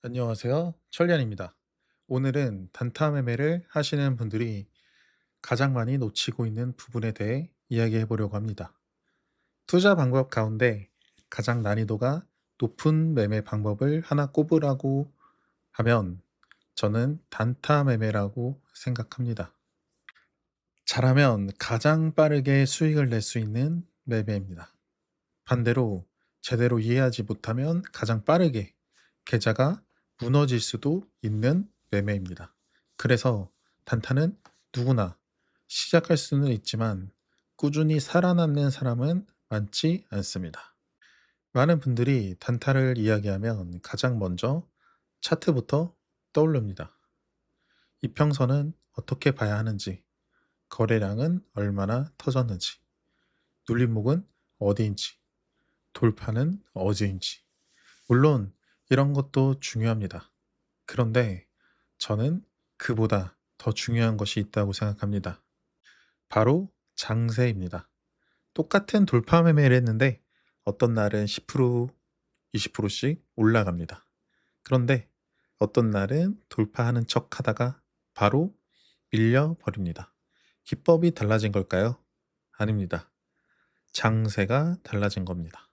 안녕하세요. 천리안입니다. 오늘은 단타 매매를 하시는 분들이 가장 많이 놓치고 있는 부분에 대해 이야기해 보려고 합니다. 투자 방법 가운데 가장 난이도가 높은 매매 방법을 하나 꼽으라고 하면 저는 단타 매매라고 생각합니다. 잘하면 가장 빠르게 수익을 낼 수 있는 매매입니다. 반대로 제대로 이해하지 못하면 가장 빠르게 계좌가 무너질 수도 있는 매매입니다. 그래서 단타는 누구나 시작할 수는 있지만 꾸준히 살아남는 사람은 많지 않습니다. 많은 분들이 단타를 이야기하면 가장 먼저 차트부터 떠오릅니다. 이평선은 어떻게 봐야 하는지, 거래량은 얼마나 터졌는지, 눌림목은 어디인지, 돌파는 어디인지. 물론 이런 것도 중요합니다. 그런데 저는 그보다 더 중요한 것이 있다고 생각합니다. 바로 장세입니다. 똑같은 돌파 매매를 했는데 어떤 날은 10%, 20%씩 올라갑니다. 그런데 어떤 날은 돌파하는 척 하다가 바로 밀려버립니다. 기법이 달라진 걸까요? 아닙니다. 장세가 달라진 겁니다.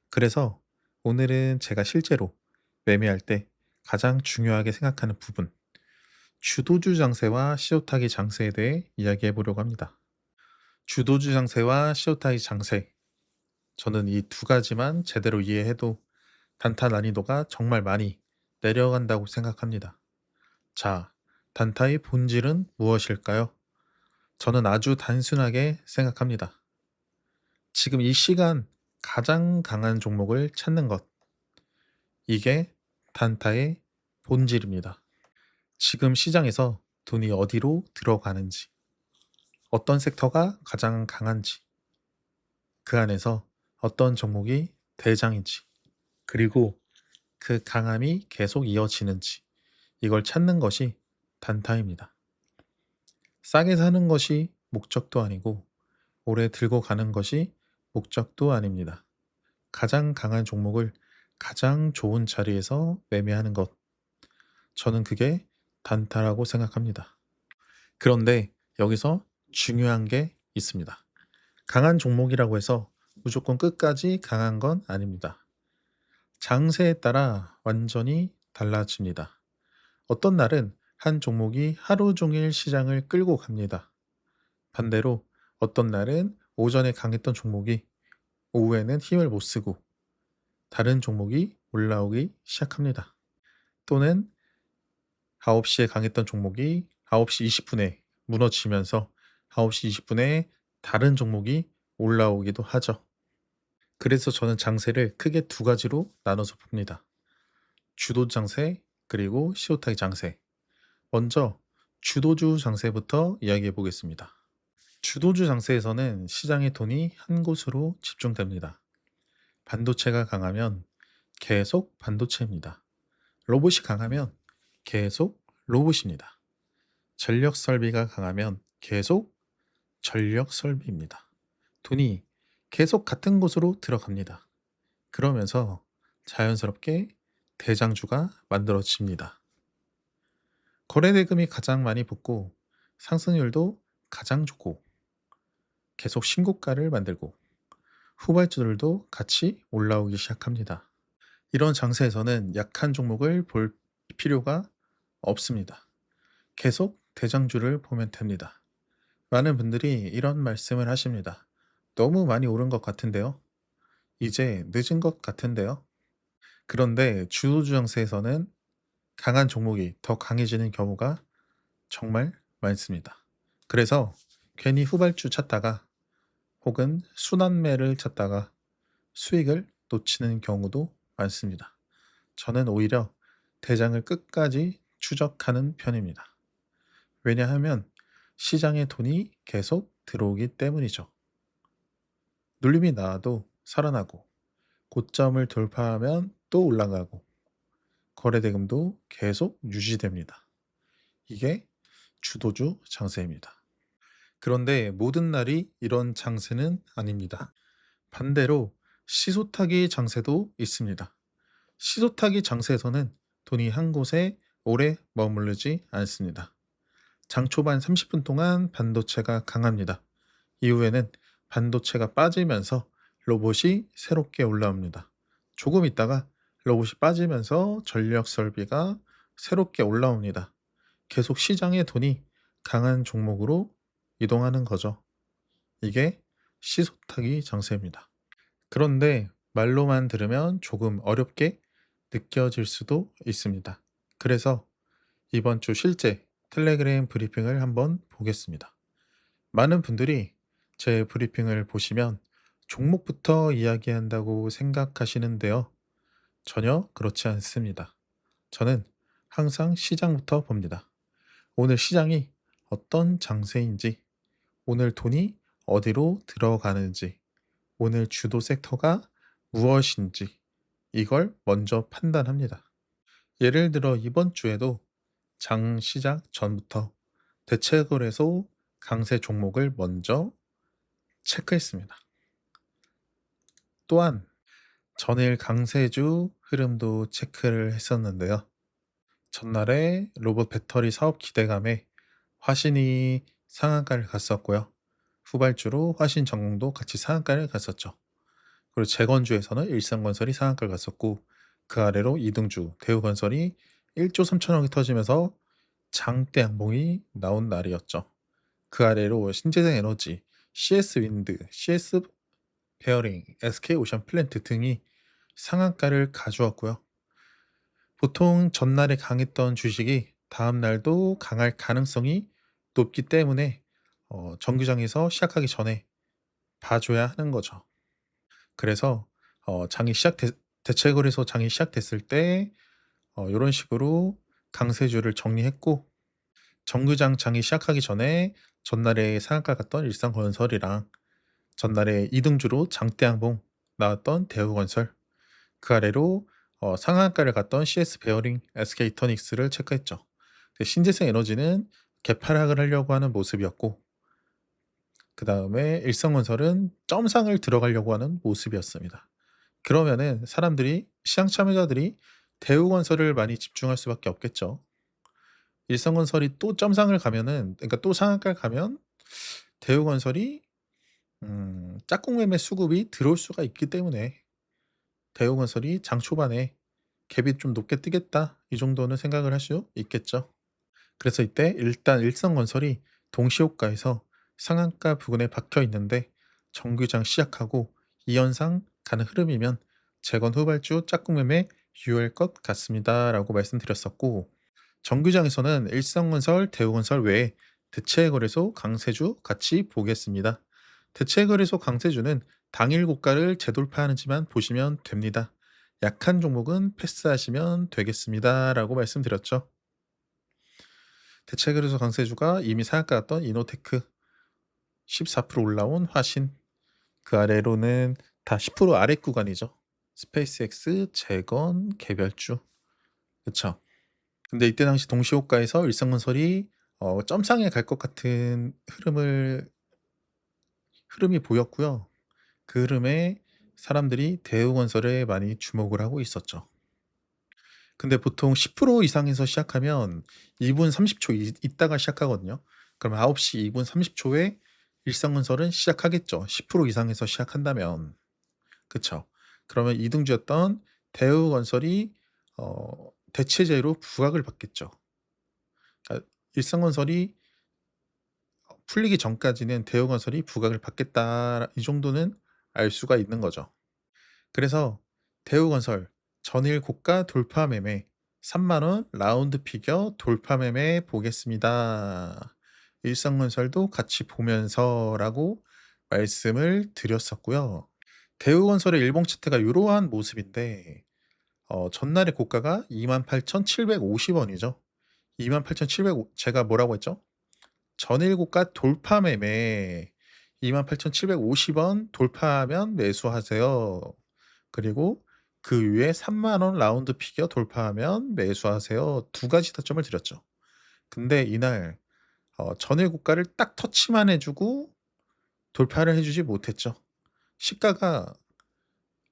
그래서 오늘은 제가 실제로 매매할 때 가장 중요하게 생각하는 부분, 주도주 장세와 시옷타기 장세에 대해 이야기해 보려고 합니다. 주도주 장세와 시옷타기 장세, 저는 이 두 가지만 제대로 이해해도 단타 난이도가 정말 많이 내려간다고 생각합니다. 자, 단타의 본질은 무엇일까요? 저는 아주 단순하게 생각합니다. 지금 이 시간 가장 강한 종목을 찾는 것, 이게 단타의 본질입니다. 지금 시장에서 돈이 어디로 들어가는지, 어떤 섹터가 가장 강한지, 그 안에서 어떤 종목이 대장인지, 그리고 그 강함이 계속 이어지는지, 이걸 찾는 것이 단타입니다. 싸게 사는 것이 목적도 아니고, 오래 들고 가는 것이 목적도 아닙니다. 가장 강한 종목을 가장 좋은 자리에서 매매하는 것, 저는 그게 단타라고 생각합니다. 그런데 여기서 중요한 게 있습니다. 강한 종목이라고 해서 무조건 끝까지 강한 건 아닙니다. 장세에 따라 완전히 달라집니다. 어떤 날은 한 종목이 하루 종일 시장을 끌고 갑니다. 반대로 어떤 날은 오전에 강했던 종목이 오후에는 힘을 못 쓰고 다른 종목이 올라오기 시작합니다. 또는 9시에 강했던 종목이 9시 20분에 무너지면서 9시 20분에 다른 종목이 올라오기도 하죠. 그래서 저는 장세를 크게 두 가지로 나눠서 봅니다. 주도 장세 그리고 시옷타기 장세. 먼저 주도주 장세부터 이야기해 보겠습니다. 주도주 장세에서는 시장의 돈이 한 곳으로 집중됩니다. 반도체가 강하면 계속 반도체입니다. 로봇이 강하면 계속 로봇입니다. 전력 설비가 강하면 계속 전력 설비입니다. 돈이 계속 같은 곳으로 들어갑니다. 그러면서 자연스럽게 대장주가 만들어집니다. 거래대금이 가장 많이 붙고 상승률도 가장 좋고 계속 신고가를 만들고 후발주들도 같이 올라오기 시작합니다. 이런 장세에서는 약한 종목을 볼 필요가 없습니다. 계속 대장주를 보면 됩니다. 많은 분들이 이런 말씀을 하십니다. 너무 많이 오른 것 같은데요? 이제 늦은 것 같은데요? 그런데 주도주 장세에서는 강한 종목이 더 강해지는 경우가 정말 많습니다. 그래서 괜히 후발주 찾다가 혹은 순환매를 찾다가 수익을 놓치는 경우도 많습니다. 저는 오히려 대장을 끝까지 추적하는 편입니다. 왜냐하면 시장에 돈이 계속 들어오기 때문이죠. 눌림이 나와도 살아나고 고점을 돌파하면 또 올라가고 거래대금도 계속 유지됩니다. 이게 주도주 장세입니다. 그런데 모든 날이 이런 장세는 아닙니다. 반대로 시소타기 장세도 있습니다. 시소타기 장세에서는 돈이 한 곳에 오래 머무르지 않습니다. 장 초반 30분 동안 반도체가 강합니다. 이후에는 반도체가 빠지면서 로봇이 새롭게 올라옵니다. 조금 있다가 로봇이 빠지면서 전력 설비가 새롭게 올라옵니다. 계속 시장의 돈이 강한 종목으로 이동하는 거죠. 이게 시소타기 장세입니다. 그런데 말로만 들으면 조금 어렵게 느껴질 수도 있습니다. 그래서 이번 주 실제 텔레그램 브리핑을 한번 보겠습니다. 많은 분들이 제 브리핑을 보시면 종목부터 이야기한다고 생각하시는데요. 전혀 그렇지 않습니다. 저는 항상 시장부터 봅니다. 오늘 시장이 어떤 장세인지, 오늘 돈이 어디로 들어가는지, 오늘 주도 섹터가 무엇인지, 이걸 먼저 판단합니다. 예를 들어 이번 주에도 장 시작 전부터 대체거래소 강세 종목을 먼저 체크했습니다. 또한 전일 강세주 흐름도 체크를 했었는데요. 전날에 로봇 배터리 사업 기대감에 화신이 상한가를 갔었고요. 후발주로 화신전공도 같이 상한가를 갔었죠. 그리고 재건주에서는 일성건설이 상한가를 갔었고 그 아래로 이등주 대우건설이 1조 3천억이 터지면서 장대 양봉이 나온 날이었죠. 그 아래로 신재생에너지, CS윈드, CS 베어링, SK오션 플랜트 등이 상한가를 가주었고요. 보통 전날에 강했던 주식이 다음 날도 강할 가능성이 높기 때문에 정규장에서 시작하기 전에 봐줘야 하는 거죠. 그래서 장이 대체거래소 장이 시작됐을 때 이런 식으로 강세주를 정리했고 정규장 장이 시작하기 전에 전날에 상한가 갔던 일성건설이랑 전날에 이등주로 장대양봉 나왔던 대우건설 그 아래로 상한가를 갔던 CS 베어링, SK이터닉스를 체크했죠. 신재생 에너지는 개파락을 하려고 하는 모습이었고 그 다음에 일성건설은 점상을 들어가려고 하는 모습이었습니다. 그러면은 사람들이 시장 참여자들이 대우건설을 많이 집중할 수밖에 없겠죠. 일성건설이 또 점상을 가면은 그러니까 또 상한가를 가면 대우건설이 짝꿍 매매 수급이 들어올 수가 있기 때문에 대우건설이 장 초반에 갭이 좀 높게 뜨겠다 이 정도는 생각을 할 수 있겠죠. 그래서 이때 일단 일성건설이 동시호가에서 상한가 부근에 박혀 있는데 정규장 시작하고 이 현상 가는 흐름이면 재건 후발주 짝꿍 매매 유효할 것 같습니다라고 말씀드렸었고 정규장에서는 일성건설, 대우건설 외에 대체거래소 강세주 같이 보겠습니다. 대체거래소 강세주는 당일 고가를 재돌파하는지만 보시면 됩니다. 약한 종목은 패스하시면 되겠습니다라고 말씀드렸죠. 대체거래소 강세주가 이미 상한가 갔던 이노테크 14% 올라온 화신 그 아래로는 다 10% 아래 구간이죠. 스페이스X, 재건, 개별주 그쵸. 근데 이때 당시 동시호가에서 일성건설이 점상에 갈 것 같은 흐름이 보였고요. 그 흐름에 사람들이 대우건설에 많이 주목을 하고 있었죠. 근데 보통 10% 이상에서 시작하면 2분 30초 있다가 시작하거든요. 그럼 9시 2분 30초에 일성건설은 시작하겠죠. 10% 이상에서 시작한다면. 그쵸. 그러면 이등주였던 대우건설이 대체제로 부각을 받겠죠. 그러니까 일성건설이 풀리기 전까지는 대우건설이 부각을 받겠다 이 정도는 알 수가 있는 거죠. 그래서 대우건설 전일 고가 돌파 매매 3만 원 라운드 피겨 돌파 매매 보겠습니다. 일성건설도 같이 보면서라고 말씀을 드렸었고요. 대우건설의 일봉 차트가 이러한 모습인데 전날의 고가가 28,750원이죠. 28,700 제가 뭐라고 했죠? 전일 고가 돌파 매매 28,750원 돌파하면 매수하세요. 그리고 그 위에 3만 원 라운드 피겨 돌파하면 매수하세요. 두 가지 타점을 드렸죠. 근데 이날 전일 고가를 딱 터치만 해 주고 돌파를 해 주지 못했죠. 시가가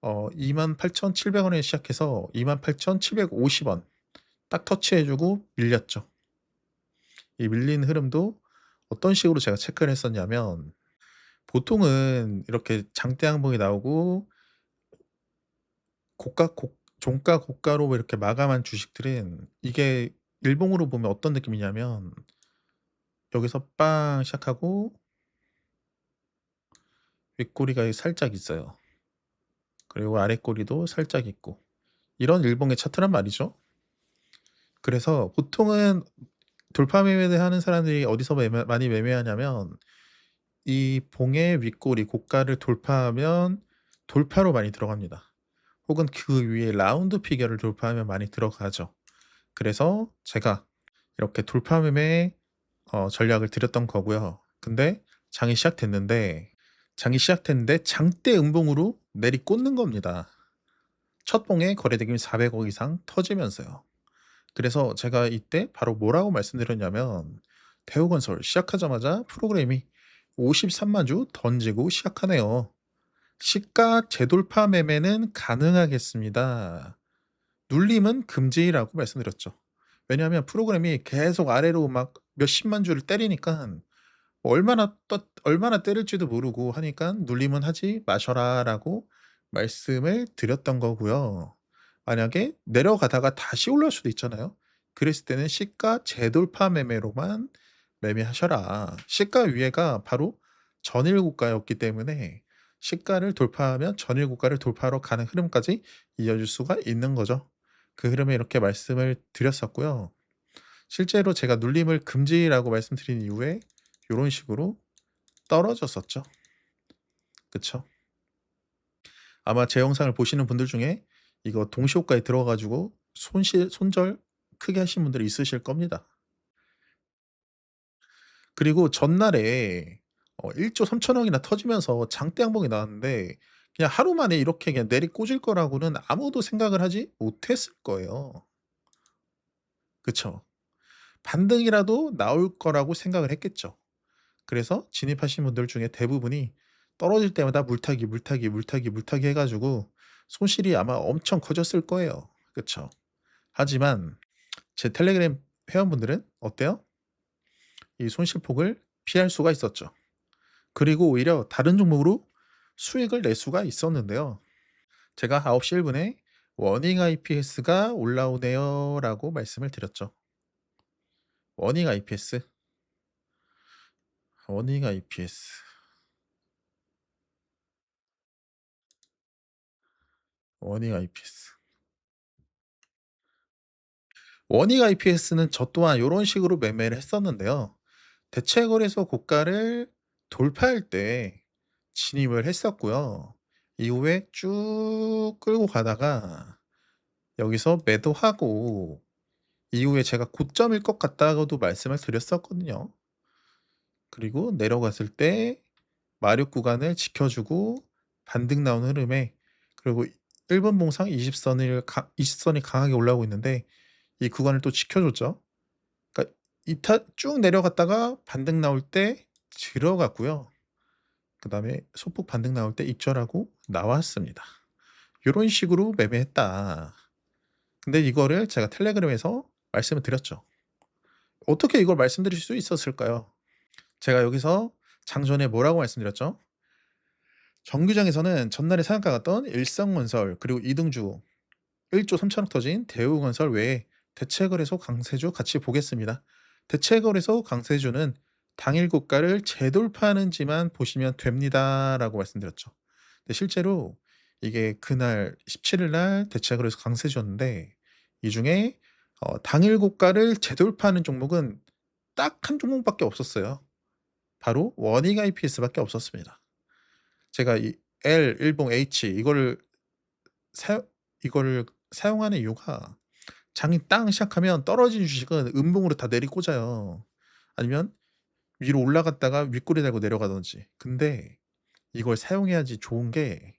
28,700원에 시작해서 28,750원 딱 터치해 주고 밀렸죠. 이 밀린 흐름도 어떤 식으로 제가 체크를 했었냐면, 보통은 이렇게 장대 항봉이 나오고 종가 고가로 뭐 이렇게 마감한 주식들은 이게 일봉으로 보면 어떤 느낌이냐면, 여기서 빵 시작하고 윗꼬리가 살짝 있어요. 그리고 아랫꼬리도 살짝 있고, 이런 일봉의 차트란 말이죠. 그래서 보통은 돌파 매매를 하는 사람들이 어디서 많이 매매하냐면, 이 봉의 윗꼬리 고가를 돌파하면 돌파로 많이 들어갑니다. 혹은 그 위에 라운드 피겨를 돌파하면 많이 들어가죠. 그래서 제가 이렇게 돌파 매매 전략을 들였던 거고요. 근데 장이 시작됐는데 장대 음봉으로 내리꽂는 겁니다. 첫 봉에 거래대금이 400억 이상 터지면서요. 그래서 제가 이때 바로 뭐라고 말씀드렸냐면, 대우건설 시작하자마자 프로그램이 53만 주 던지고 시작하네요. 시가 재돌파 매매는 가능하겠습니다. 눌림은 금지라고 말씀드렸죠. 왜냐하면 프로그램이 계속 아래로 막 몇십만 주를 때리니까 얼마나 때릴지도 모르고 하니까 "눌림은 하지 마셔라."라고 말씀을 드렸던 거고요. 만약에 내려가다가 다시 올라올 수도 있잖아요. 그랬을 때는 "시가 재돌파 매매로만 매매하셔라." 시가 위에가 바로 전일 고가였기 때문에 시가를 돌파하면 전일 고가를 돌파하러 가는 흐름까지 이어질 수가 있는 거죠. 그 흐름에 이렇게 말씀을 드렸었고요. 실제로 제가 눌림을 금지라고 말씀드린 이후에 요런 식으로 떨어졌었죠. 그쵸. 아마 제 영상을 보시는 분들 중에 이거 동시호가에 들어가 가지고 손절 크게 하신 분들이 있으실 겁니다. 그리고 전날에 1조 3천억 이나 터지면서 장대 양봉이 나왔는데, 그냥 하루 만에 이렇게 그냥 내리꽂을 거라고는 아무도 생각을 하지 못했을 거예요. 그쵸. 반등이라도 나올 거라고 생각을 했겠죠. 그래서 진입하신 분들 중에 대부분이 떨어질 때마다 물타기, 물타기, 물타기, 물타기 해 가지고 손실이 아마 엄청 커졌을 거예요. 그쵸. 하지만 제 텔레그램 회원분들은 어때요? 이 손실폭을 피할 수가 있었죠. 그리고 오히려 다른 종목으로 수익을 낼 수가 있었는데요. 제가 9시 1 분에 "워닝 IPS가 올라오네요."라고 말씀을 드렸죠. 워닝 IPS, 워닝 IPS, 워닝 IPS. 워닝 IPS는 저 또한 요런 식으로 매매를 했었는데요. 대체 거래소 고가를 돌파할 때 진입을 했었고요. 이후에 쭉 끌고 가다가 여기서 매도하고, 이후에 제가 고점일 것 같다고도 말씀을 드렸었거든요. 그리고 내려갔을 때 마력 구간을 지켜주고 반등 나온 흐름에, 그리고 1분 봉상 20 선이 강하게 올라오고 있는데 이 구간을 또 지켜줬죠. 그러니까 이타 쭉 내려갔다가 반등 나올 때 들어갔고요. 그다음에 소폭 반등 나올 때 익절하고 나왔습니다. 요런 식으로 매매했다. 근데 이거를 제가 텔레그램에서 말씀을 드렸죠. 어떻게 이걸 말씀드릴 수 있었을까요? 제가 여기서 장전에 뭐라고 말씀드렸죠? 정규장에서는 전날에 상한가 갔던 일성건설, 그리고 이등주 1조 3천억 터진 대우건설 외에 대체거래소 강세주 같이 보겠습니다. 대체거래소 강세주는 당일 고가를 재돌파하는지만 보시면 됩니다라고 말씀드렸죠. 근데 실제로 이게 그날 17일 날 대체거래소 강세주였는데, 이 중에 당일 고가를 재돌파하는 종목은 딱 한 종목밖에 없었어요. 바로 원익 IPS밖에 없었습니다. 제가 이 L 일봉 H 사 이거를 사용하는 이유가, 장이 땅 시작하면 떨어진 주식은 음봉으로 다 내리꽂아요. 아니면 위로 올라갔다가 윗꼬리 달고 내려가든지. 근데 이걸 사용해야지 좋은 게,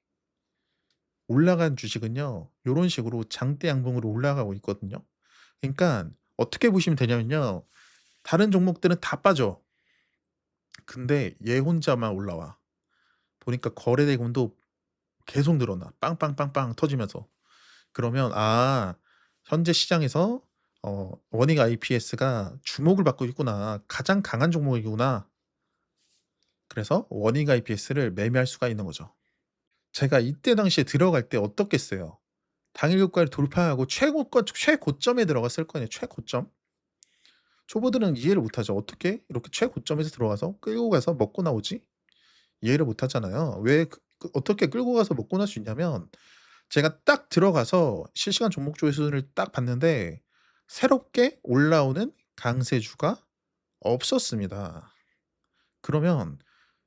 올라간 주식은요 요런 식으로 장대 양봉으로 올라가고 있거든요. 그러니깐 어떻게 보시면 되냐면요. 다른 종목들은 다 빠져. 근데 얘 혼자만 올라와. 보니까 거래 대금도 계속 늘어나. 빵빵빵빵 터지면서. 그러면 '아, 현재 시장에서 원익 IPS가 주목을 받고 있구나. 가장 강한 종목이구나. 그래서 원익 IPS를 매매할 수가 있는 거죠. 제가 이때 당시에 들어갈 때 어떻겠어요? 당일 고가를 돌파하고 최고점에 들어갔을 거 아니에요, 최고점. 초보들은 이해를 못 하죠. '어떻게 이렇게 최고점에서 들어가서 끌고 가서 먹고 나오지?' 이해를 못 하잖아요. 왜 어떻게 끌고 가서 먹고 날 수 있냐면, 제가 딱 들어가서 실시간 종목 조회수를 딱 봤는데 새롭게 올라오는 강세주가 없었습니다. 그러면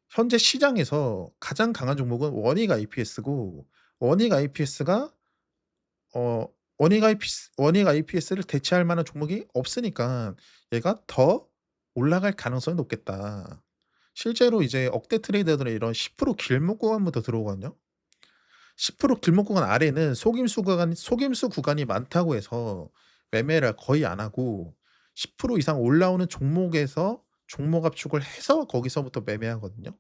현재 시장에서 가장 강한 종목은 원익 IPS고, 원익 IPS가 어 원익 IPS를 대체할 만한 종목이 없으니까 얘가 더 올라갈 가능성이 높겠다. 실제로 이제 억대 트레이더들의 이런 10% 길목 구간부터 들어오거든요. 10% 길목 구간 아래는 속임수 구간이 많다고 해서 매매를 거의 안 하고, 10% 이상 올라오는 종목에서 종목 압축을 해서 거기서부터 매매하거든요.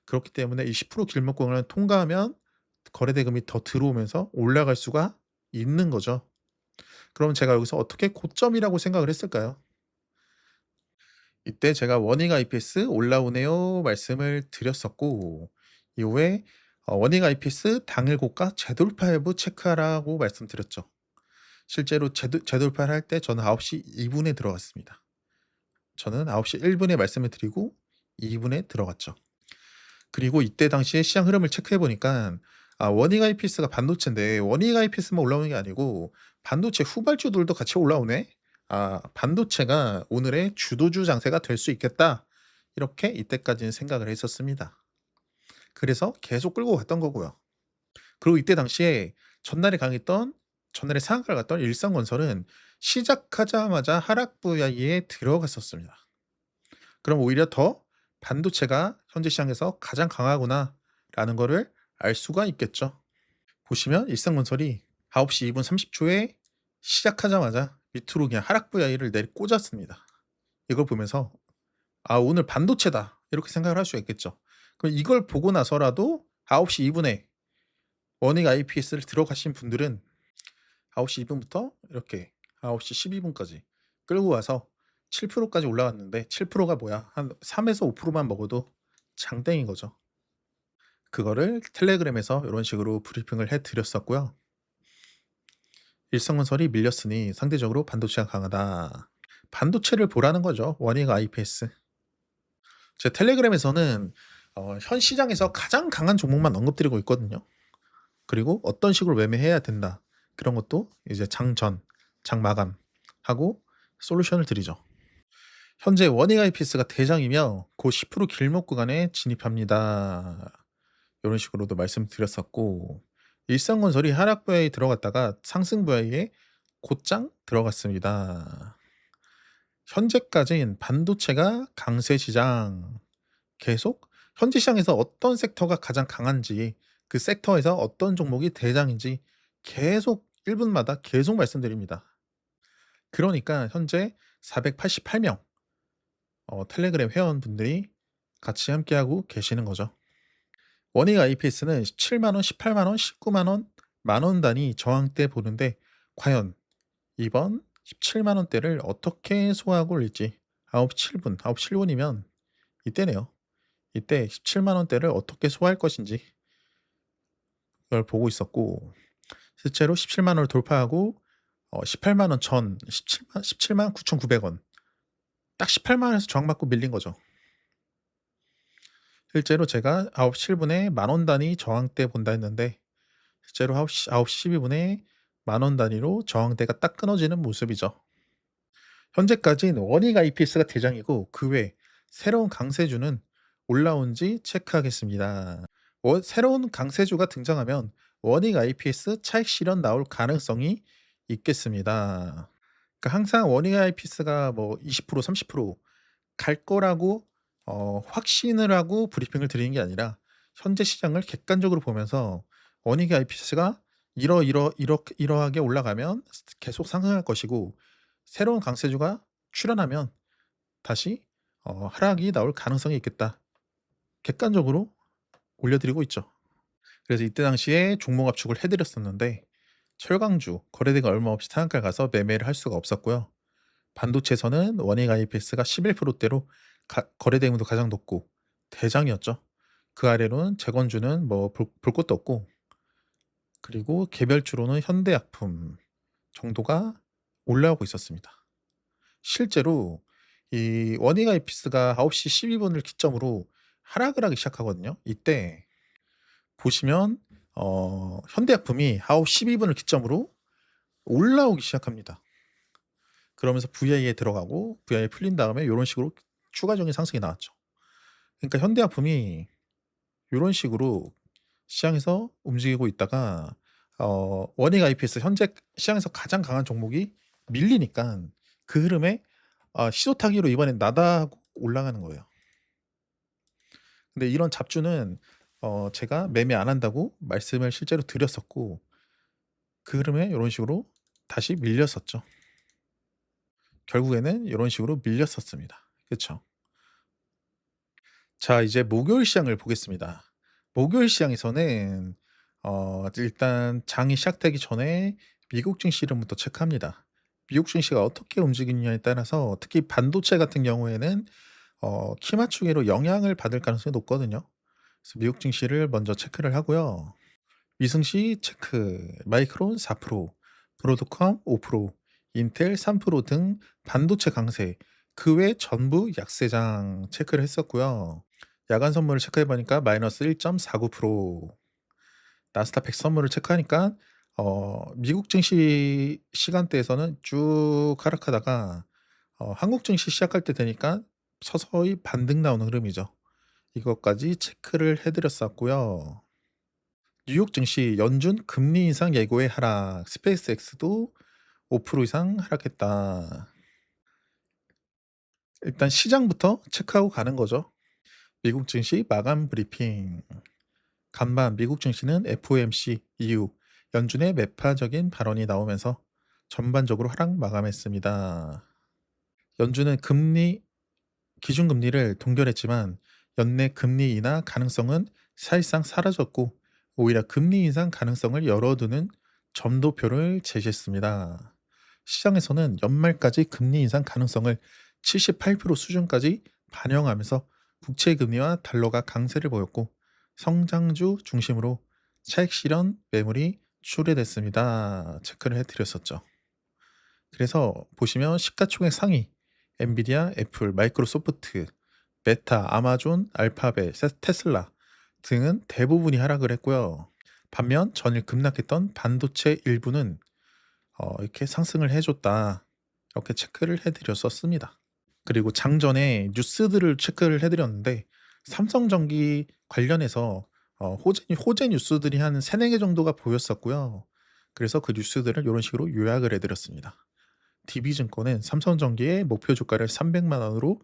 그렇기 때문에 이 10% 길목 구간을 통과하면 거래 대금이 더 들어오면서 올라갈 수가 있는 거죠. 그럼 제가 여기서 어떻게 고점이라고 생각을 했을까요? 이때 제가 "원익 IPS 올라오네요." 말씀을 드렸었고, 이후에 "원익 IPS 당일 고가 재돌파 여부 체크하라."고 말씀드렸죠. 실제로 재돌파를 할 때 저는 9시 2 분에 들어갔습니다. 저는 9시 1 분에 말씀을 드리고 2 분에 들어갔죠. 그리고 이때 당시에 시장 흐름을 체크해 보니까, 원익 IPS가 반도체인데 원익 IPS만 올라오는 게 아니고 반도체 후발주들도 같이 올라오네. '반도체가 오늘의 주도주 장세가 될 수 있겠다.' 이렇게 이때까지는 생각을 했었습니다. 그래서 계속 끌고 갔던 거고요. 그리고 이때 당시에 전날에 강했던 전날에 상한가를 갔던 일성건설은 시작하자마자 하락 부위에 들어갔었습니다. 그럼 오히려 더 '반도체가 현재 시장에서 가장 강하구나.'라는 거를 알 수가 있겠죠. 보시면 일성건설이 9시 2분 30 초에 시작하자마자 밑으로 그냥 하락 부위를 내리꽂았습니다. 이걸 보면서 '아, 오늘 반도체다.' 이렇게 생각을 할 수가 있겠죠. 그럼 이걸 보고 나서라도 9시 2 분에 원익 IPS를 들어가신 분들은 9시2 분부터 이렇게 9시 12 분까지 끌고 와서 7% 까지 올라갔는데, 7%가 뭐야? 한 3에서 5%만 먹어도 장땡인 거죠. 그거를 텔레그램에서 요런 식으로 브리핑을 해 드렸었고요. "일성건설이 밀렸으니 상대적으로 반도체가 강하다." 반도체를 보라는 거죠, 원익 IPS. 제 텔레그램에서는 현 시장에서 가장 강한 종목만 언급드리고 있거든요. 그리고 어떤 식으로 매매해야 된다, 그런 것도 이제 장전, 장마감하고 솔루션을 드리죠. 현재 원익 IPS가 대장이며 고 10% 길목 구간에 진입합니다. 이런 식으로도 말씀드렸었고, 일성건설이 하락 부하에 들어갔다가 상승 부하에 곧장 들어갔습니다. 현재까지는 반도체가 강세 시장, 계속 현재 시장에서 어떤 섹터가 가장 강한지, 그 섹터에서 어떤 종목이 대장인지 계속 1 분마다 계속 말씀드립니다. 그러니까 현재 488명 텔레그램 회원분들이 같이 함께하고 계시는 거죠. 원익 IPS는 17만 원, 18만 원, 19만 원, 만원 단위 저항대 보는데, 과연 이번 17만 원대를 어떻게 소화하고 올릴지, 9시 7 분, 9시 7 분이면 이때네요. 이때 17만 원대를 어떻게 소화할 것인지 그걸 보고 있었고, 실제로 17만 원을 돌파하고 18만 원 전 17만 9,900 원, 딱 18만 원에서 저항받고 밀린 거죠. 실제로 제가 9시 7 분에 만원 단위 저항대 본다 했는데, 실제로 9시 12 분에 만원 단위로 저항대가 딱 끊어지는 모습이죠. 현재까지는 원익 IPS가 대장이고 그 외 새로운 강세주는 올라온지 체크하겠습니다. 새로운 강세주가 등장하면 원익 IPS 차익 실현 나올 가능성이 있겠습니다. 그러니까 항상 원익 IPS가 뭐 20% 30% 갈 거라고 확신을 하고 브리핑을 드리는 게 아니라, 현재 시장을 객관적으로 보면서 원익 IPS가 이러하게 올라가면 계속 상승할 것이고, 새로운 강세주가 출현하면 다시 하락이 나올 가능성이 있겠다, 객관적으로 올려드리고 있죠. 그래서 이때 당시에 종목 압축을 해 드렸었는데, 철강주, 거래대가 얼마 없이 상한가를 가서 매매를 할 수가 없었고요. 반도체에서는 원익 IPS가 11%대로 거래 대금도 가장 높고 대장이었죠. 그 아래로는 재건주는 뭐 볼 것도 없고, 그리고 개별주로는 현대약품 정도가 올라오고 있었습니다. 실제로 이 원익 IPS가 9시 12분을 기점으로 하락을 하기 시작하거든요. 이때 보시면 현대약품이 9시 12분을 기점으로 올라오기 시작합니다. 그러면서 VI에 들어가고 VI 풀린 다음에 요런 식으로 추가적인 상승이 나왔죠. 그러니까 현대약품이 요런 식으로 시장에서 움직이고 있다가 원익 IPS 현재 시장에서 가장 강한 종목이 밀리니까 그 흐름에 시도 타기로 이번엔 나다하고 올라가는 거예요. 근데 이런 잡주는 제가 매매 안 한다고 말씀을 실제로 드렸었고, 그 흐름에 요런 식으로 다시 밀렸었죠. 결국에는 요런 식으로 밀렸었습니다. 그쵸? 자, 이제 목요일 시장을 보겠습니다. 목요일 시장에서는 일단 장이 시작되기 전에 미국 증시 흐름부터 체크합니다. 미국 증시가 어떻게 움직이느냐에 따라서 특히 반도체 같은 경우에는 키 맞추기로 영향을 받을 가능성이 높거든요. 그래서 미국 증시를 먼저 체크를 하고요. 위승시 체크, 마이크론 4%, 브로드컴 5%, 인텔 3%등 반도체 강세, 그 외 전부 약세장 체크를 했었고요. 야간 선물을 체크해 보니까 마이너스 1.49%, 나스닥 100 선물을 체크하니까 미국 증시 시간대에서는 쭉 하락하다가 한국 증시 시작할 때 되니까 서서히 반등 나오는 흐름이죠. 이것까지 체크를 해 드렸었고요. 뉴욕 증시 연준 금리 인상 예고의 하락, 스페이스X도 5% 이상 하락했다. 일단 시장부터 체크하고 가는 거죠. 미국 증시 마감 브리핑. 간밤 미국 증시는 FOMC 이후 연준의 매파적인 발언이 나오면서 전반적으로 하락 마감했습니다. 연준은 기준금리를 동결했지만 연내 금리 인하 가능성은 사실상 사라졌고, 오히려 금리 인상 가능성을 열어두는 점도표를 제시했습니다. 시장에서는 연말까지 금리 인상 가능성을 78% 수준까지 반영하면서 국채 금리와 달러가 강세를 보였고, 성장주 중심으로 차익 실현 매물이 출회됐습니다. 체크를 해드렸었죠. 그래서 보시면 시가총액 상위 엔비디아, 애플, 마이크로소프트, 메타, 아마존, 알파벳, 테슬라 등은 대부분이 하락을 했고요. 반면 전일 급락했던 반도체 일부는 이렇게 상승을 해줬다, 이렇게 체크를 해드렸었습니다. 그리고 장전에 뉴스들을 체크를 해드렸는데 삼성전기 관련해서 호재 뉴스들이 한 3-4개 정도가 보였었고요. 그래서 그 뉴스들을 이런 식으로 요약을 해드렸습니다. DB증권은 삼성전기의 목표 주가를 300만 원으로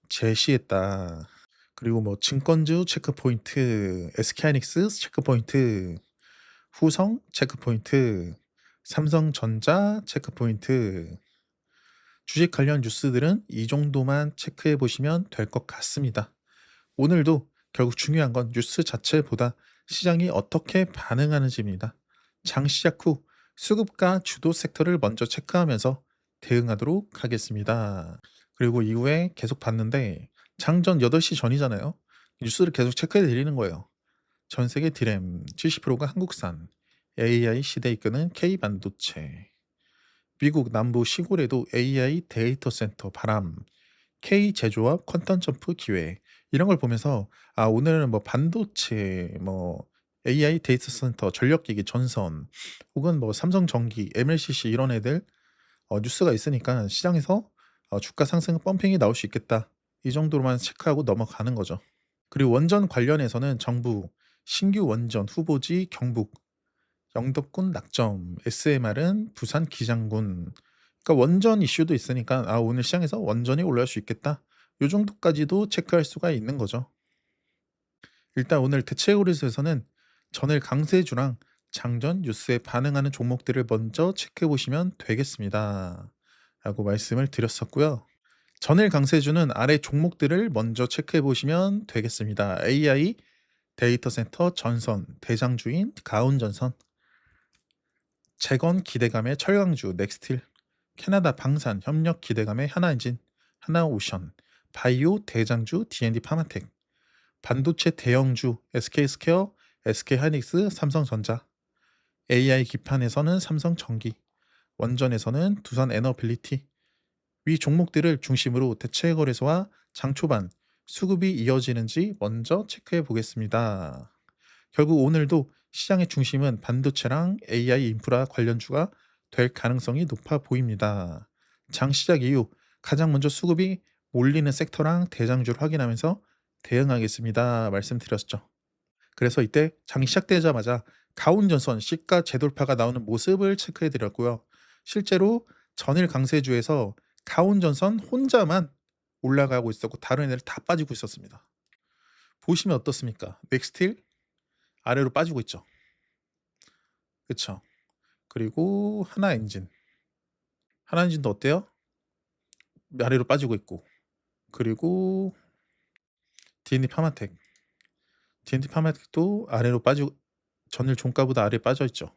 제시했다. 그리고 뭐 증권주 체크포인트, SK하이닉스 체크포인트, 후성 체크포인트, 삼성전자 체크포인트, 주식 관련 뉴스들은 이 정도만 체크해 보시면 될 것 같습니다. 오늘도 결국 중요한 건 뉴스 자체보다 시장이 어떻게 반응하는지입니다. 장 시작 후 수급과 주도 섹터를 먼저 체크하면서 대응하도록 하겠습니다. 그리고 이후에 계속 봤는데 장전 8시 전이잖아요. 뉴스를 계속 체크해 드리는 거예요. 전 세계 디램 70%가 한국산, AI 시대 이끄는 K반도체, 미국 남부 시골에도 AI 데이터 센터 바람, K 제조업 퀀텀 점프 기회, 이런 걸 보면서 오늘은 뭐 반도체, 뭐 AI 데이터 센터, 전력기기 전선, 혹은 뭐 삼성전기, MLCC 이런 애들 뉴스가 있으니까 시장에서 주가 상승 펌핑이 나올 수 있겠다, 이 정도로만 체크하고 넘어가는 거죠. 그리고 원전 관련해서는 정부 신규 원전 후보지 경북, 영덕군 낙점, SMR은 부산 기장군. 그러니까 원전 이슈도 있으니까 오늘 시장에서 원전이 올라갈 수 있겠다, 요 정도까지도 체크할 수가 있는 거죠. 일단 오늘 대체고리수에서는 전일 강세주랑 장전 뉴스에 반응하는 종목들을 먼저 체크해 보시면 되겠습니다, 라고 말씀을 드렸었고요. 전일 강세주는 아래 종목들을 먼저 체크해 보시면 되겠습니다. AI 데이터 센터 전선, 대장주인 가온전선, 재건 기대감의 철강주 넥스틸, 캐나다 방산 협력 기대감의 하나엔진, 하나오션, 바이오 대장주 D&D 파마텍, 반도체 대형주 SK스퀘어, SK하이닉스, 삼성전자, AI 기판에서는 삼성전기, 원전에서는 두산에너빌리티. 위 종목들을 중심으로 대체 거래소와 장 초반 수급이 이어지는지 먼저 체크해 보겠습니다. 결국 오늘도 시장의 중심은 반도체랑 AI 인프라 관련주가 될 가능성이 높아 보입니다. 장 시작 이후 가장 먼저 수급이 몰리는 섹터랑 대장주를 확인하면서 대응하겠습니다. 말씀드렸죠. 그래서 이때 장이 시작되자마자 가운전선 시가 재돌파가 나오는 모습을 체크해 드렸고요. 실제로 전일 강세주에서 가운전선 혼자만 올라가고 있었고 다른 애들 다 빠지고 있었습니다. 보시면 어떻습니까? 넥스틸 아래로 빠지고 있죠. 그쵸? 그리고 하나엔진. 하나엔진도 어때요? 아래로 빠지고 있고. 그리고 D&D 파마텍. D&D 파마텍도 아래로 빠지고 전일 종가보다 아래에 빠져 있죠.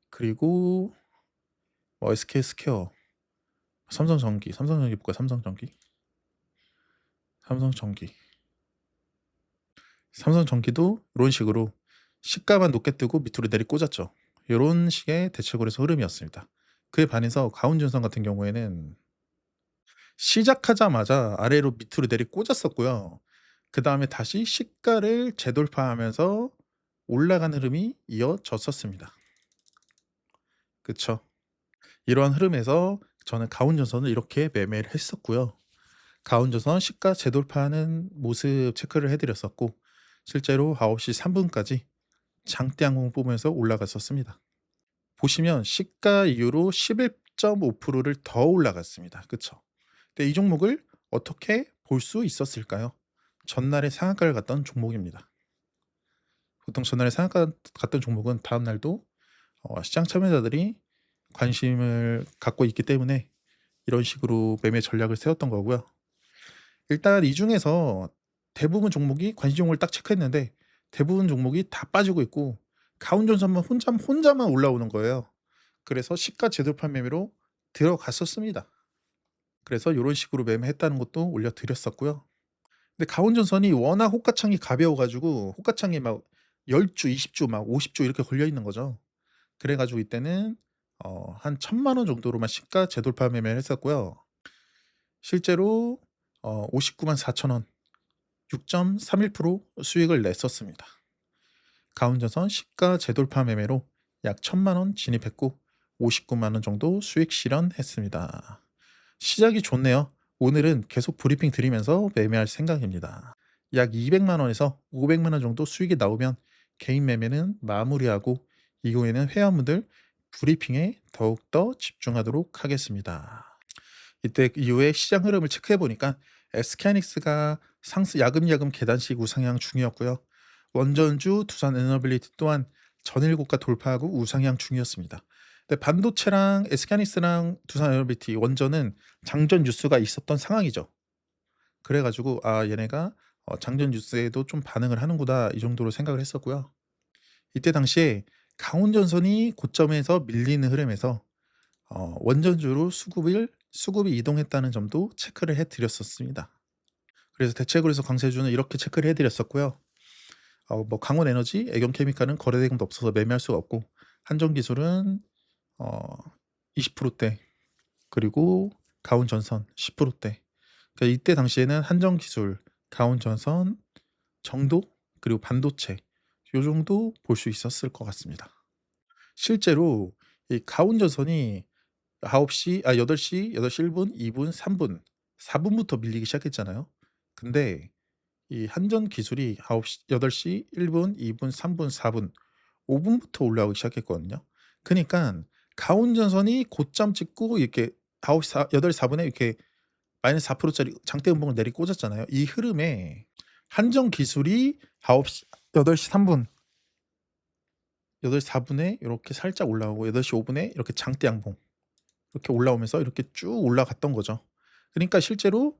그리고 SK스퀘어, 삼성전기 볼까요? 삼성전기. 삼성전기도 이런 식으로 시가만 높게 뜨고 밑으로 내리꽂았죠. 이런 식의 대체거래소 흐름이었습니다. 그에 반해서 가운전선 같은 경우에는 시작하자마자 아래로 밑으로 내리꽂았었고요. 그 다음에 다시 시가를 재돌파하면서 올라가는 흐름이 이어졌었습니다. 그쵸? 이러한 흐름에서 저는 가운전선을 이렇게 매매를 했었고요. 가운전선 시가 재돌파하는 모습 체크를 해드렸었고 실제로 9시 3분까지 장대 항공 보면서 올라갔었습니다. 보시면 시가 이후로 11.5%를 더 올라갔습니다. 그쵸? 근데 이 종목을 어떻게 볼 수 있었을까요? 전날에 상한가를 갔던 종목입니다. 보통 전날에 상한가 갔던 종목은 다음 날도 시장 참여자들이 관심을 갖고 있기 때문에 이런 식으로 매매 전략을 세웠던 거고요. 일단 이 중에서 대부분 종목이 관심 종목을 딱 체크했는데 대부분 종목이 다 빠지고 있고 가운전선만 혼자만 올라오는 거예요. 그래서 시가 재돌파 매매로 들어갔었습니다. 그래서 이런 식으로 매매했다는 것도 올려드렸었고요. 근데 가운전선이 워낙 호가창이 가벼워 가지고 호가창이 막 10주, 20주 막 50주 이렇게 걸려 있는 거죠. 그래 가지고 이때는 한 1,000만 원 정도로만 시가 재돌파 매매를 했었고요. 실제로 594,000 원, 6.31% 수익을 냈었습니다. 가운전선 시가 재돌파 매매로 약 1,000만 원 진입했고 59만 원 정도 수익 실현했습니다. 시작이 좋네요. 오늘은 계속 브리핑 드리면서 매매할 생각입니다. 약 200만 원에서 500만 원 정도 수익이 나오면 개인 매매는 마무리하고 이후에는 회원분들 브리핑에 더욱더 집중하도록 하겠습니다. 이때 이후에 시장 흐름을 체크해 보니까 SK하이닉스가 야금야금 계단식 우상향 중이었고요. 원전주 두산에너빌리티 또한 전일 고가 돌파하고 우상향 중이었습니다. 근데 반도체랑 SK하이닉스랑 두산에너빌리티 원전은 장전 뉴스가 있었던 상황이죠. 그래 가지고 '아 얘네가 장전 뉴스에도 좀 반응을 하는구나.' 이 정도로 생각을 했었고요. 이때 당시에 강원전선이 고점에서 밀리는 흐름에서 원전주로 수급이 이동했다는 점도 체크를 해 드렸었습니다. 그래서 대체거래소 강세주는 이렇게 체크를 해 드렸었고요. 강원에너지, 애경케미칼은 거래 대금도 없어서 매매할 수가 없고 한전기술은 20%대 그리고 가온전선 10%대. 그러니까 이때 당시에는 한전기술, 가온전선 정도 그리고 반도체 요 정도 볼 수 있었을 것 같습니다. 실제로 이 가온전선이 8시 1분, 2분, 3분, 4분부터 밀리기 시작했잖아요. 근데 이 한전기술이 8시 1분, 2분, 3분, 4분, 5분부터 올라오기 시작했거든요. 그니깐 가온전선이 고점 찍고 이렇게 8시 4분에 이렇게 -4% 짜리 장대 음봉을 내리꽂았잖아요. 이 흐름에 한전기술이 8시 3분, 8시 4분에 요렇게 살짝 올라오고 8시 5분에 이렇게 장대 양봉 이렇게 올라오면서 이렇게 쭉 올라갔던 거죠. 그러니까 실제로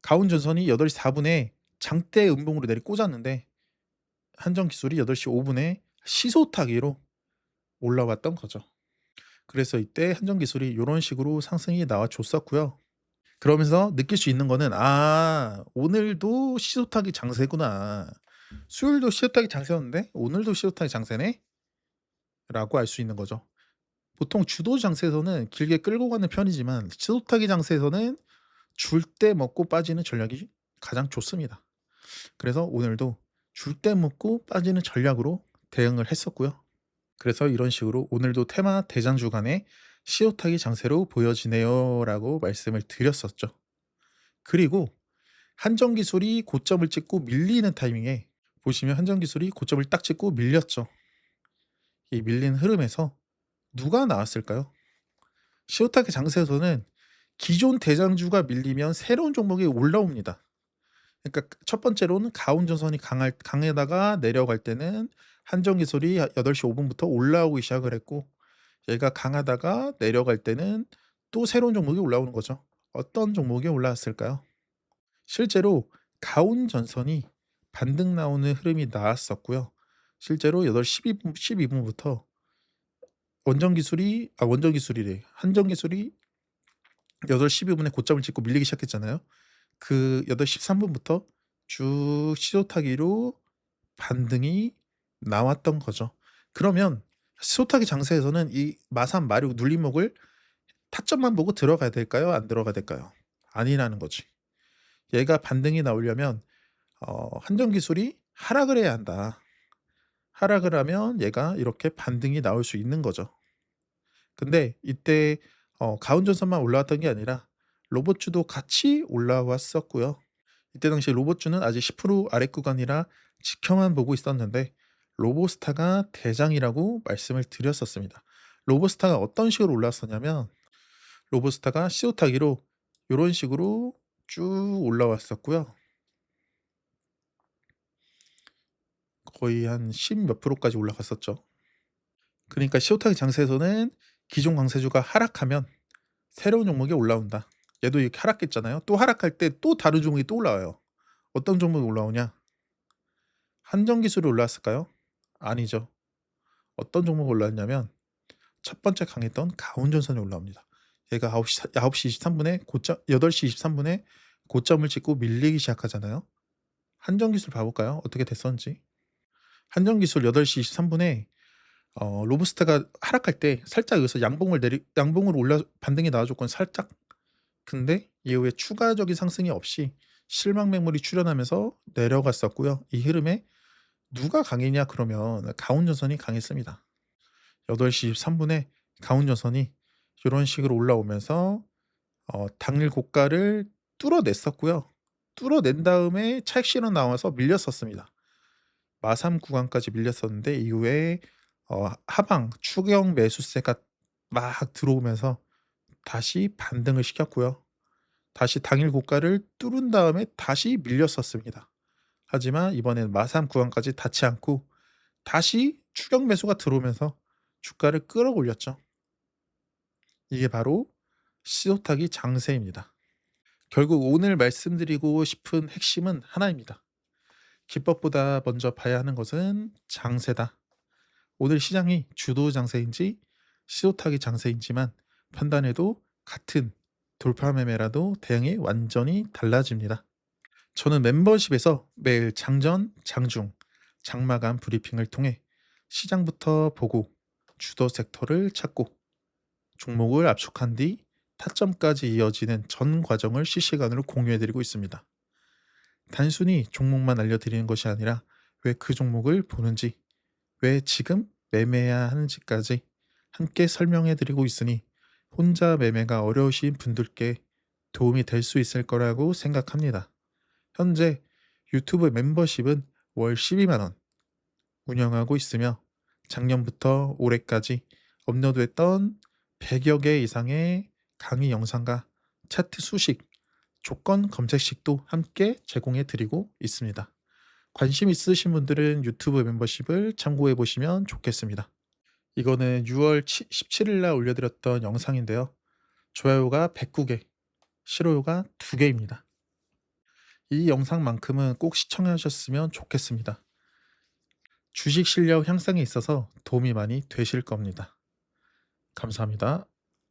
가온전선이 8시 4분에 장대 음봉으로 내리꽂았는데 한전기술이 8시 5분에 시소타기로 올라왔던 거죠. 그래서 이때 한전기술이 요런 식으로 상승이 나와 줬었고요. 그러면서 느낄 수 있는 거는 '아 오늘도 시소타기 장세구나. 수요일도 시소타기 장세였는데 오늘도 시소타기 장세네.'라고 알 수 있는 거죠. 보통 주도 장세에서는 길게 끌고 가는 편이지만 시소타기 장세에서는 줄 때 먹고 빠지는 전략이 가장 좋습니다. 그래서 오늘도 줄 때 먹고 빠지는 전략으로 대응을 했었고요. 그래서 이런 식으로 "오늘도 테마 대장 주간에 시옷하기 장세로 보여지네요."라고 말씀을 드렸었죠. 그리고 한전기술이 고점을 찍고 밀리는 타이밍에 보시면 한전기술이 고점을 딱 찍고 밀렸죠. 이 밀린 흐름에서 누가 나왔을까요? 시옷하기 장세에서는 기존 대장주가 밀리면 새로운 종목이 올라옵니다. 그러니까 첫 번째로는 가운전선이 강하다가 내려갈 때는 한전기술이 8시 5 분부터 올라오기 시작을 했고, 얘가 강하다가 내려갈 때는 또 새로운 종목이 올라오는 거죠. 어떤 종목이 올라왔을까요? 실제로 가운전선이 반등 나오는 흐름이 나왔었고요. 실제로 8시 12 분부터 원전기술이래. 한전기술이 8시 12 분에 고점을 찍고 밀리기 시작했잖아요. 그 8시 13 분부터 쭉 시소타기로 반등이 나왔던 거죠. 그러면 시소타기 장세에서는 이 마삼, 마육, 눌림목을 타점만 보고 들어가야 될까요? 안 들어가야 될까요? 아니라는 거지. 얘가 반등이 나오려면 한전기술이 하락을 해야 한다. 하락을 하면 얘가 이렇게 반등이 나올 수 있는 거죠. 근데 이때 가운전선만 올라왔던 게 아니라 로봇주도 같이 올라왔었고요. 이때 당시 로봇주는 아직 10% 아래 구간이라 지켜만 보고 있었는데 로보스타가 대장이라고 말씀을 드렸었습니다. 로보스타가 어떤 식으로 올라왔었냐면 로보스타가 시옷 타기로 요런 식으로 쭉 올라왔었고요. 거의 한 10 몇 프로까지 올라갔었죠. 그러니까 시옷 타기 장세에서는 기존 강세주가 하락하면 새로운 종목이 올라온다. 얘도 이렇게 하락했잖아요. 또 하락할 때 또 다른 종목이 또 올라와요. 어떤 종목이 올라오냐? 한전기술이 올라왔을까요? 아니죠. 어떤 종목이 올라왔냐면 첫 번째 강했던 가운전선이 올라옵니다. 얘가 9시 23분에 고점 8시 23분에 고점을 찍고 밀리기 시작하잖아요. 한전기술 봐 볼까요? 어떻게 됐었는지. 한전기술 8시 23분에 로부스타가 하락할 때 살짝 여기서 양봉으로 올라 반등이 나와 줬건 살짝. 근데 이후에 추가적인 상승이 없이 실망 매물이 출현하면서 내려갔었고요. 이 흐름에 누가 강했냐 그러면 가운전선이 강했습니다. 8시 23분에 가운전선이 요런 식으로 올라오면서 당일 고가를 뚫어냈었고요. 뚫어낸 다음에 차익 실현 나와서 밀렸었습니다. 마삼 구간까지 밀렸었는데 이후에 하방 추경 매수세가 막 들어오면서 다시 반등을 시켰고요. 다시 당일 고가를 뚫은 다음에 다시 밀렸었습니다. 하지만 이번에는 마삼 구간까지 닿지 않고 다시 추경 매수가 들어오면서 주가를 끌어올렸죠. 이게 바로 시소타기 장세입니다. 결국 오늘 말씀드리고 싶은 핵심은 하나입니다. 기법보다 먼저 봐야 하는 것은 장세다. 오늘 시장이 주도 장세인지 시소타기 장세인지만 판단해도 같은 돌파 매매라도 대응이 완전히 달라집니다. 저는 멤버십에서 매일 장전, 장중, 장마감 브리핑을 통해 시장부터 보고 주도 섹터를 찾고 종목을 압축한 뒤 타점까지 이어지는 전 과정을 실시간으로 공유해드리고 있습니다. 단순히 종목만 알려드리는 것이 아니라 왜 그 종목을 보는지, 왜 지금 매매해야 하는지까지 함께 설명해드리고 있으니 혼자 매매가 어려우신 분들께 도움이 될 수 있을 거라고 생각합니다. 현재 유튜브 멤버십은 월 12만 원 운영하고 있으며 작년부터 올해까지 업로드했던 100여 개 이상의 강의 영상과 차트 수식, 조건 검색식도 함께 제공해 드리고 있습니다. 관심 있으신 분들은 유튜브 멤버십을 참고해 보시면 좋겠습니다. 이거는 6월 17일 날 올려드렸던 영상인데요. 좋아요가 109개, 싫어요가 2개입니다. 이 영상만큼은 꼭 시청하셨으면 좋겠습니다. 주식 실력 향상에 있어서 도움이 많이 되실 겁니다. 감사합니다.